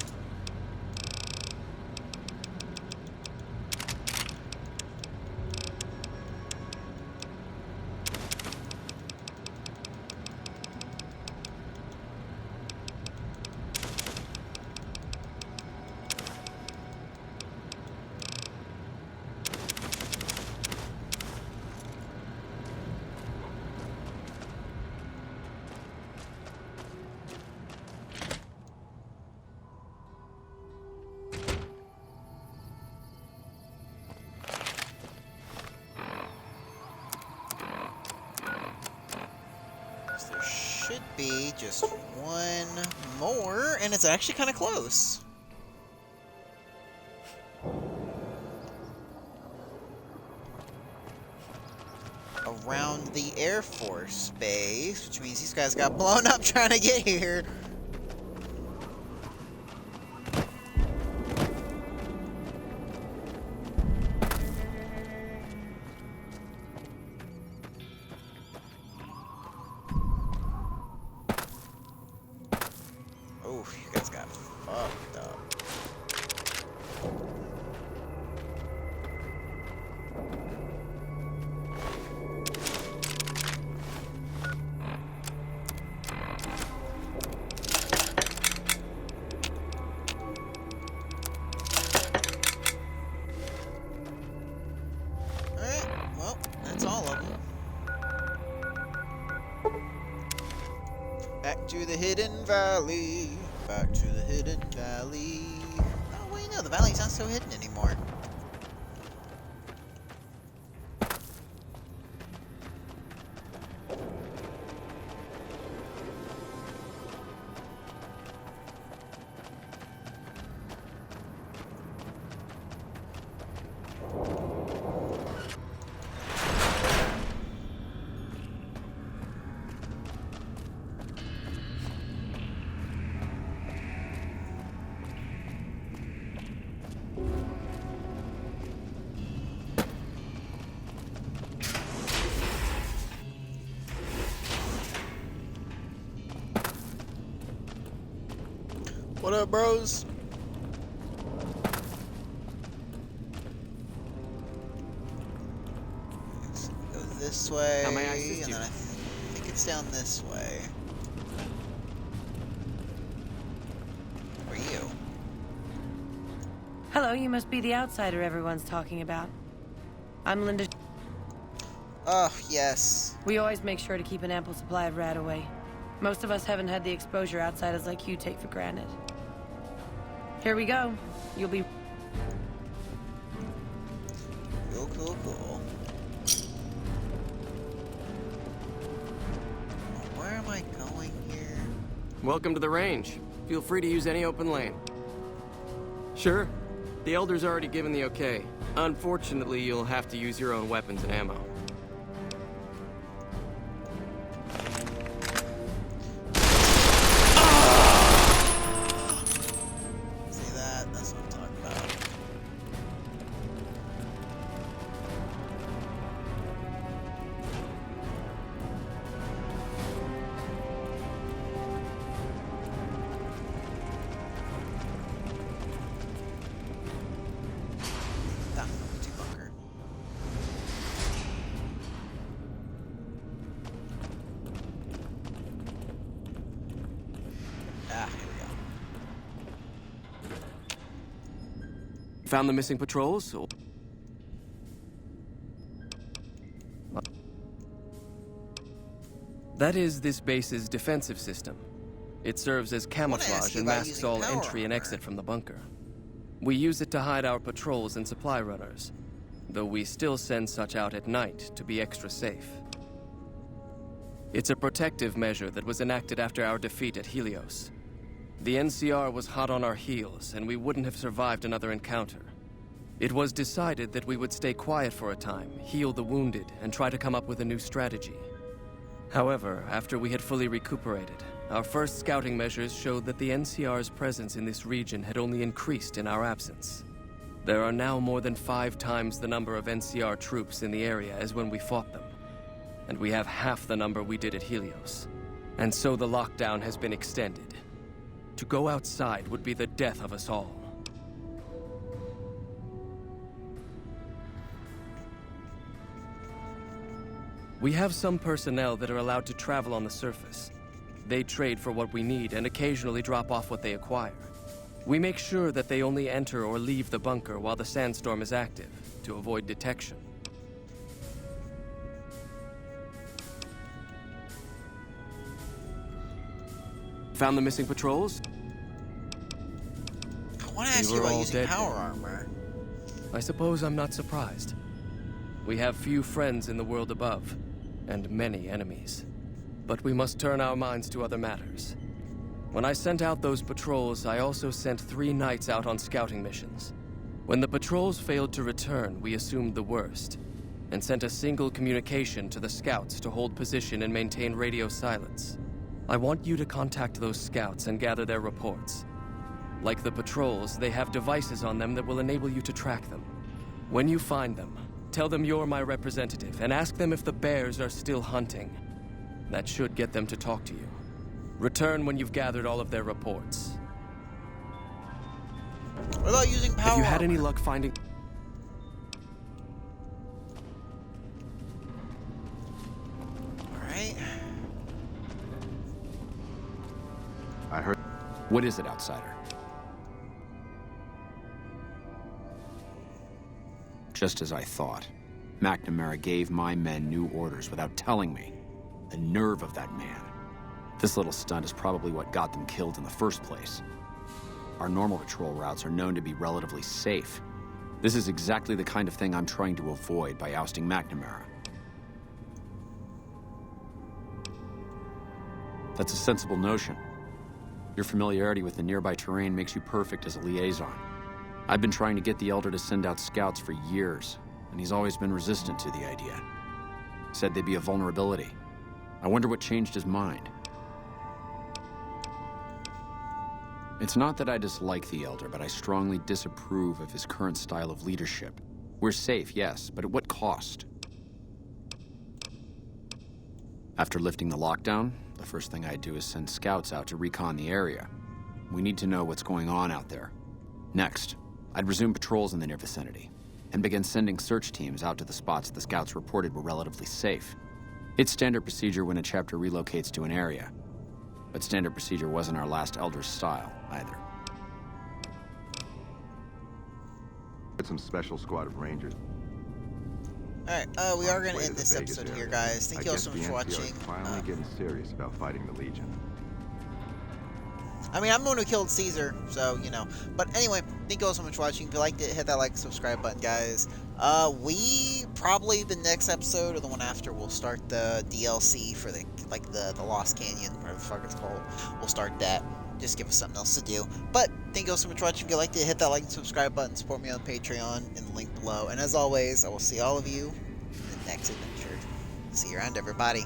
Speaker 1: There should be just one more, and it's actually kind of close. Around the Air Force Base, which means these guys got blown up trying to get here. Oh, you guys got fucked up. Alright, well, that's all of them. Back to the Hidden Valley. Back to the Hidden Valley. Oh, wait, no, the valley's not so hidden anymore. What up, bros? Go this way,
Speaker 17: How may I assist
Speaker 1: and
Speaker 17: you?
Speaker 1: then I think it's down this way. Where are you?
Speaker 7: Hello, you must be the outsider everyone's talking about. I'm Linda.
Speaker 1: Oh, yes.
Speaker 7: We always make sure to keep an ample supply of Radaway. Most of us haven't had the exposure outsiders like you take for granted. Here we go. You'll be...
Speaker 1: Cool. Where am I going here?
Speaker 15: Welcome to the range. Feel free to use any open lane. Sure. The Elder's already given the okay. Unfortunately, you'll have to use your own weapons and ammo.
Speaker 1: See that? That's what I'm talking about.
Speaker 15: Found the missing patrols? That is this base's defensive system. It serves as camouflage and masks all entry and exit from the bunker. We use it to hide our patrols and supply runners, though we still send such out at night to be extra safe. It's a protective measure that was enacted after our defeat at Helios. The NCR was hot on our heels, and we wouldn't have survived another encounter. It was decided that we would stay quiet for a time, heal the wounded, and try to come up with a new strategy. However, after we had fully recuperated, our first scouting measures showed that the NCR's presence in this region had only increased in our absence. There are now more than 5 times the number of NCR troops in the area as when we fought them, and we have half the number we did at Helios. And so the lockdown has been extended. To go outside would be the death of us all. We have some personnel that are allowed to travel on the surface. They trade for what we need and occasionally drop off what they acquire. We make sure that they only enter or leave the bunker while the sandstorm is active, to avoid detection. Found the missing patrols?
Speaker 1: I want to ask you about using power armor.
Speaker 15: I suppose I'm not surprised. We have few friends in the world above, and many enemies. But we must turn our minds to other matters. When I sent out those patrols, I also sent 3 knights out on scouting missions. When the patrols failed to return, we assumed the worst, and sent a single communication to the scouts to hold position and maintain radio silence. I want you to contact those scouts and gather their reports. Like the patrols, they have devices on them that will enable you to track them. When you find them, tell them you're my representative and ask them if the bears are still hunting. That should get them to talk to you. Return when you've gathered all of their reports.
Speaker 1: What about using power armor?
Speaker 15: Have you had any luck finding...
Speaker 1: Alright.
Speaker 2: I heard... What is it, outsider? Just as I thought. McNamara gave my men new orders without telling me. The nerve of that man. This little stunt is probably what got them killed in the first place. Our normal patrol routes are known to be relatively safe. This is exactly the kind of thing I'm trying to avoid by ousting McNamara. That's a sensible notion. Your familiarity with the nearby terrain makes you perfect as a liaison. I've been trying to get the Elder to send out scouts for years, and he's always been resistant to the idea. Said they'd be a vulnerability. I wonder what changed his mind. It's not that I dislike the Elder, but I strongly disapprove of his current style of leadership. We're safe, yes, but at what cost? After lifting the lockdown, the first thing I'd do is send scouts out to recon the area. We need to know what's going on out there. Next, I'd resume patrols in the near vicinity, and begin sending search teams out to the spots the scouts reported were relatively safe. It's standard procedure when a chapter relocates to an area, but standard procedure wasn't our last Elder's style, either.
Speaker 14: Get some special squad of rangers.
Speaker 1: Alright, we are gonna end this episode here, guys. Thank you all so much for watching.
Speaker 14: Finally getting serious about fighting the Legion.
Speaker 1: I mean, I'm the one who killed Caesar, so, you know. But anyway, thank you all so much for watching. If you liked it, hit that like and subscribe button, guys. We probably the next episode or the one after we'll start the DLC for the Lost Canyon, whatever the fuck it's called. We'll start that. Just give us something else to do. But thank you all so much for watching. If you liked it, hit that like and subscribe button. Support me on Patreon in the link below. And as always, I will see all of you in the next adventure. See you around, everybody.